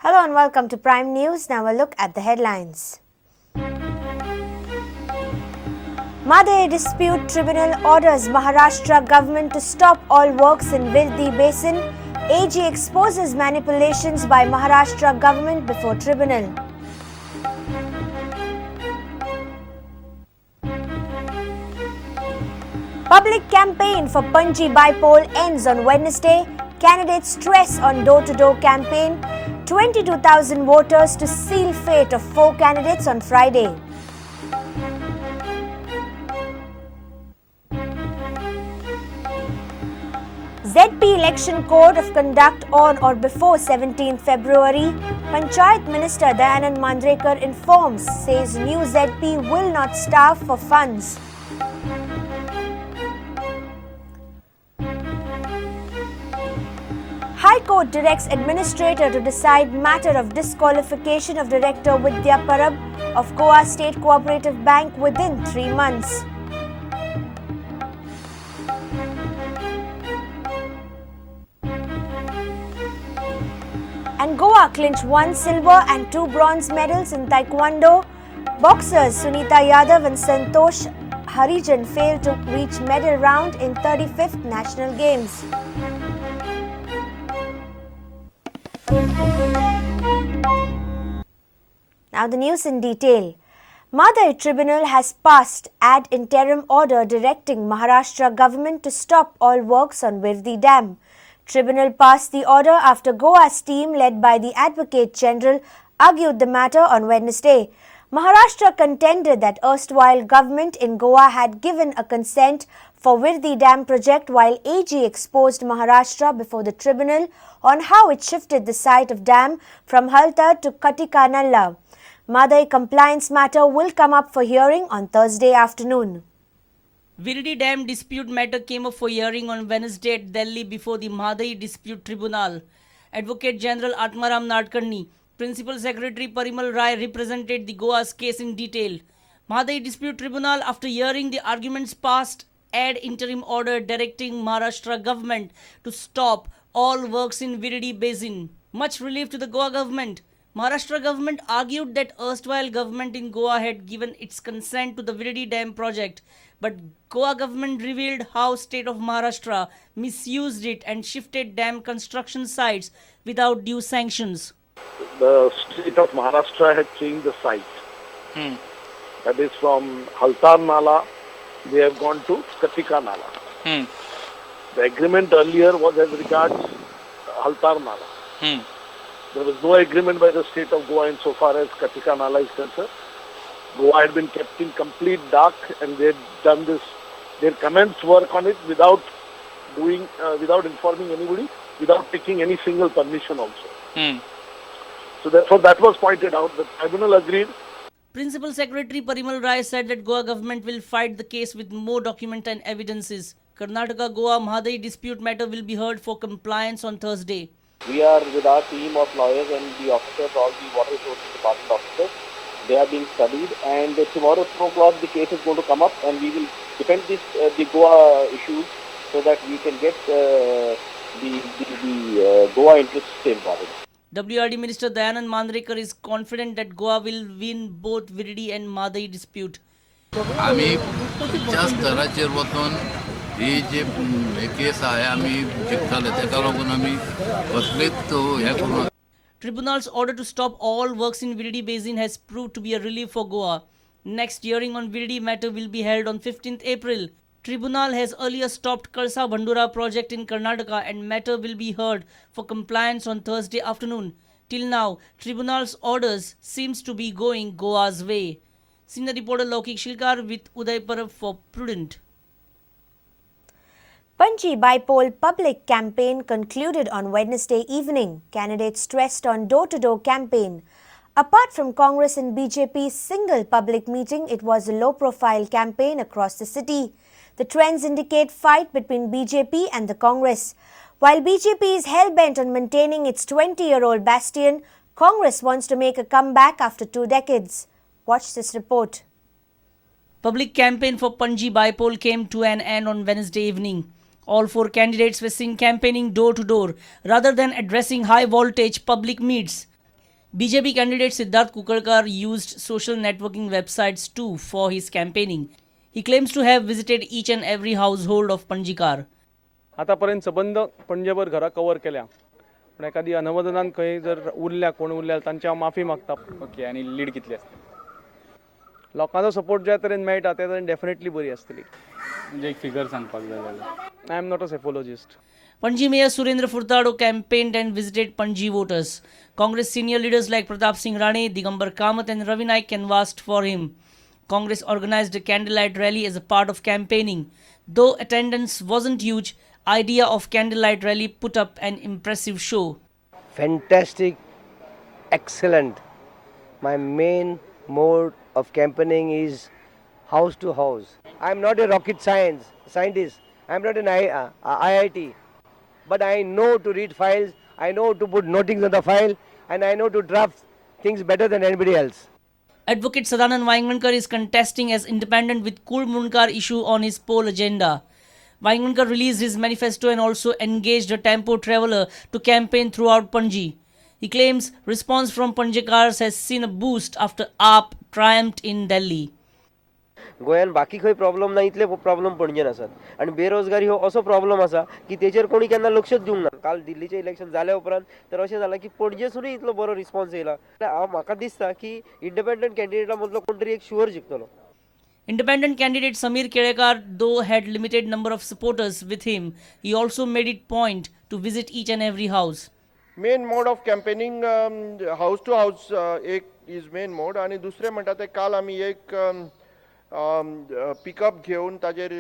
Hello and welcome to Prime News. Now a look at the headlines. Mhadei Dispute Tribunal orders Maharashtra Govt to stop all works in Virdi Basin. AG exposes manipulations by Maharashtra Govt before tribunal. Public campaign for Punjab by-poll ends on Wednesday. Candidates stress on door-to-door campaign. 22,000 voters to seal fate of 4 candidates on Friday. ZP Election Code of Conduct on or before 17 February. Panchayat Minister Mhadei informs, says new ZP will not starve for funds. High Court directs administrator to decide matter of disqualification of Director Vidya Parab of Goa State Cooperative Bank within 3 months. And Goa clinched 1 silver and 2 bronze medals in Taekwondo. Boxers Sunita Yadav and Santosh Harijan failed to reach medal round in 35th National Games. Now the news in detail. Mhadei Tribunal has passed ad-interim order directing Maharashtra Govt to stop all works on Virdi Dam. Tribunal passed the order after Goa's team led by the Advocate General argued the matter on Wednesday. Maharashtra contended that erstwhile government in Goa had given a consent for Virdi Dam project while AG exposed Maharashtra before the tribunal on how it shifted the site of dam from Haltar to Katikanalla. Mhadei compliance matter will come up for hearing on Thursday afternoon. Virdi Dam dispute matter came up for hearing on Wednesday at Delhi before the Mhadei Dispute Tribunal. Advocate General Atmaram Nadkarni, Principal Secretary Parimal Rai represented the Goa's case in detail. Mhadei Dispute Tribunal, after hearing the arguments, passed ad-interim order directing Maharashtra Govt to stop all works in Virdi Basin. Much relief to the Goa government. Maharashtra Govt argued that erstwhile government in Goa had given its consent to the Virdi Dam project, but Goa government revealed how state of Maharashtra misused it and shifted dam construction sites without due sanctions. The state of Maharashtra had changed the site. That is from Haltar Nala, they have gone to Katikanalla. The agreement earlier was as regards Haltar Nala. There was no agreement by the state of Goa insofar as Katikanalla is concerned. Goa had been kept in complete dark and they had done this, they had commenced work on it without doing, without informing anybody, without taking any single permission also. So therefore that was pointed out. The tribunal agreed. Principal Secretary Parimal Rai said that Goa government will fight the case with more document and evidences. Karnataka Goa Mhadei dispute matter will be heard for compliance on Thursday. We are with our team of lawyers and the officers, all the water resources department officers. They are being studied, and tomorrow 2 o'clock the case is going to come up, and we will defend this the Goa issues so that we can get the Goa interests safeguarded. WRD Minister Dayanand Mandrekar is confident that Goa will win both Virdi and Mhadei dispute. आम्ही पुढच्या स्तराचेर वचून ही जी case आहे आम्ही जिखतले तेका लागून आम्ही कसलेच हे करून. Tribunal's order to stop all works in Virdi Basin has proved to be a relief for Goa. Next hearing on Virdi matter will be held on 15th April. Tribunal has earlier stopped Kalsa Bandura project in Karnataka and matter will be heard for compliance on Thursday afternoon. Till now, Tribunal's orders seems to be going Goa's way. Senior reporter Laukik Shilkar with Uday Parab for Prudent. Punjab by-poll public campaign concluded on Wednesday evening. Candidates stressed on door-to-door campaign. Apart from Congress and BJP's single public meeting, it was a low-profile campaign across the city. The trends indicate fight between BJP and the Congress. While BJP is hell-bent on maintaining its 20-year-old bastion, Congress wants to make a comeback after 2 decades. Watch this report. Public campaign for Punjab by-poll came to an end on Wednesday evening. All 4 candidates were seen campaigning door to door rather than addressing high voltage public meets. BJP candidate Siddharth Kukarkar used social networking websites too for his campaigning. He claims to have visited each and every household of Panjikar. आतापर्यंत सबंद पणजेभर घरां cover केल्या पण एखादी अनवधनान खंय जर उरल्या कोण उरल्या तांची हांव माफी मागता. ओके. आनी लीड कितली आसतली? लोकांचो सपोर्ट ज्या तरेन मेळटा त्या तरेन डेफिनेटली बरी आसतली. म्हणजे एक फिगर सांगपाक जाय जाल्यार I am not a psephologist. Panji Mayor Surendra Furtado campaigned and visited Panji voters. Congress senior leaders like Pratap Singh Rane, Digambar Kamath and Ravi Naik canvassed for him. Congress organized a candlelight rally as a part of campaigning. Though attendance wasn't huge, idea of candlelight rally put up an impressive show. Fantastic, excellent. My main mode of campaigning is house to house. I am not a rocket scientist. I am not an IIT. But I know to read files, I know to put notings on the file, and I know to draft things better than anybody else. Advocate Sadanand Vaingmankar is contesting as independent with Kul Munkar issue on his poll agenda. Vaingmankar released his manifesto and also engaged a tempo traveller to campaign throughout Panji. He claims response from Panjikars has seen a boost after AAP triumphed in Delhi. गोंयान बाकी खंय problem ना इतले problem पणजेन आसात आनी बेरोजगारी हो असो प्रॉब्लम आसा की तेचेर कोणी केन्ना लक्षच दिवंक ना. काल दिल्लीचे इलेक्शन जाल्या उपरांत तर अशें जालां की पणजेसूनय इतलो बरो रिस्पॉन्स येयला. म्हाका दिसता की इंडिपेंडंट कॅन्डिडेटा मदलो कोण तरी एक sure जिखतलो. Independent candidate Samir Kedekar, though had limited number of supporters with him, he also made it point to visit each and every house. Main mode of campaigning house to house एक is main mode आणि दुसरे म्हणटा ते काल आमी एक pickup घेवन ताजेर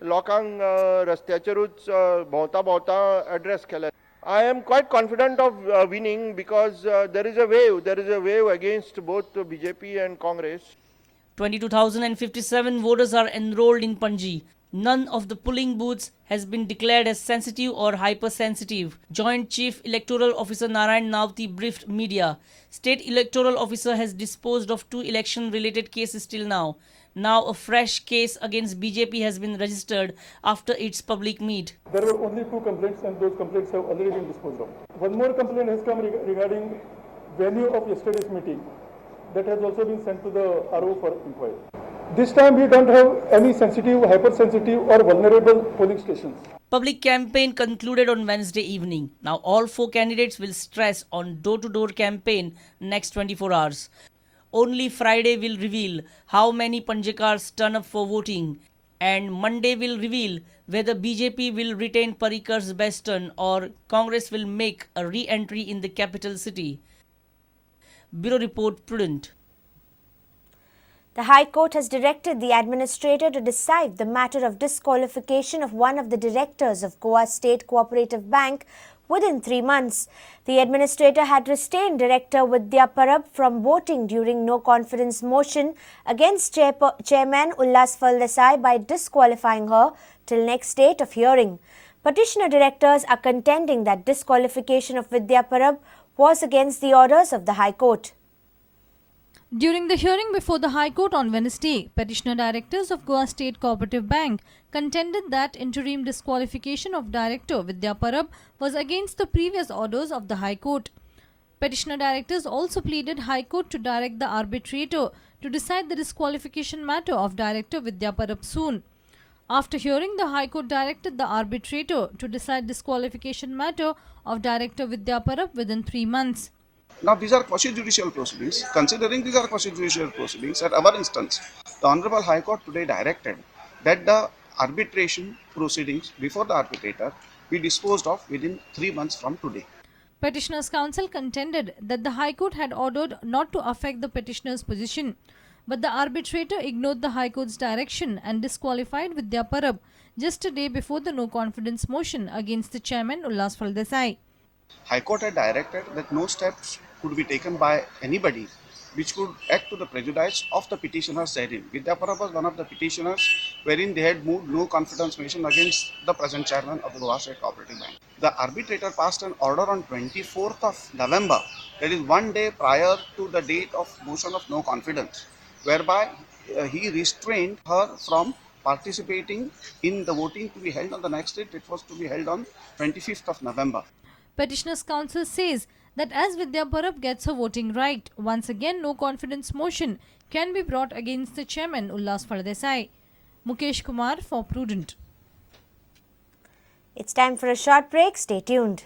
लोकांक रस्त्याचेरूच भोंवता भोंवता एड्रेस केले. I am quite confident of winning because there is a wave against both BJP and Congress. 22,057 voters are enrolled in Panji. None of the polling booths has been declared as sensitive or hypersensitive. Joint Chief Electoral Officer Narayan Navti briefed media. State Electoral Officer has disposed of 2 election-related cases till now. Now a fresh case against BJP has been registered after its public meet. There were only 2 complaints and those complaints have already been disposed of. One more complaint has come regarding venue of yesterday's meeting. That has also been sent to the RO for inquiry. This time we don't have any sensitive, hypersensitive or vulnerable polling stations. Public campaign concluded on Wednesday evening. Now all 4 candidates will stress on door-to-door campaign next 24 hours. Only Friday will reveal how many Panjikars turn up for voting, and Monday will reveal whether BJP will retain Parikar's best turn or Congress will make a re-entry in the capital city. Bureau Report, Prudent. The High Court has directed the administrator to decide the matter of disqualification of one of the directors of Goa State Cooperative Bank within 3 months. The administrator had restrained Director Vidya Parab from voting during no confidence motion against Chairman Ullas Desai by disqualifying her till next date of hearing. Petitioner directors are contending that disqualification of Vidya Parab was against the orders of the High Court. During the hearing before the High Court on Wednesday, petitioner directors of Goa State Cooperative Bank contended that interim disqualification of Director Vidya Parab was against the previous orders of the High Court. Petitioner directors also pleaded High Court to direct the arbitrator to decide the disqualification matter of Director Vidya Parab soon. After hearing, the High Court directed the arbitrator to decide disqualification matter of Director Vidya Parab within 3 months. Now these are quasi-judicial proceedings. Considering these are quasi-judicial proceedings, at our instance, the Honorable High Court today directed that the arbitration proceedings before the arbitrator be disposed of within 3 months from today. Petitioners' counsel contended that the High Court had ordered not to affect the petitioner's position, but the arbitrator ignored the High Court's direction and disqualified Vidya Parab just a day before the no-confidence motion against the chairman Ullas Desai. High Court had directed that no steps could be taken by anybody which could act to the prejudice of the petitioners therein. Vidya Parab was one of the petitioners wherein they had moved no confidence motion against the present chairman of the Goa State Cooperative Bank. The arbitrator passed an order on 24th of November, that is 1 day prior to the date of motion of no confidence, whereby he restrained her from participating in the voting to be held on the next date. It was to be held on 25th of November. Petitioners' counsel says that as Vidya Parab gets her voting right, once again no confidence motion can be brought against the chairman Ullas Faldesai. Mukesh Kumar for Prudent. It's time for a short break. Stay tuned.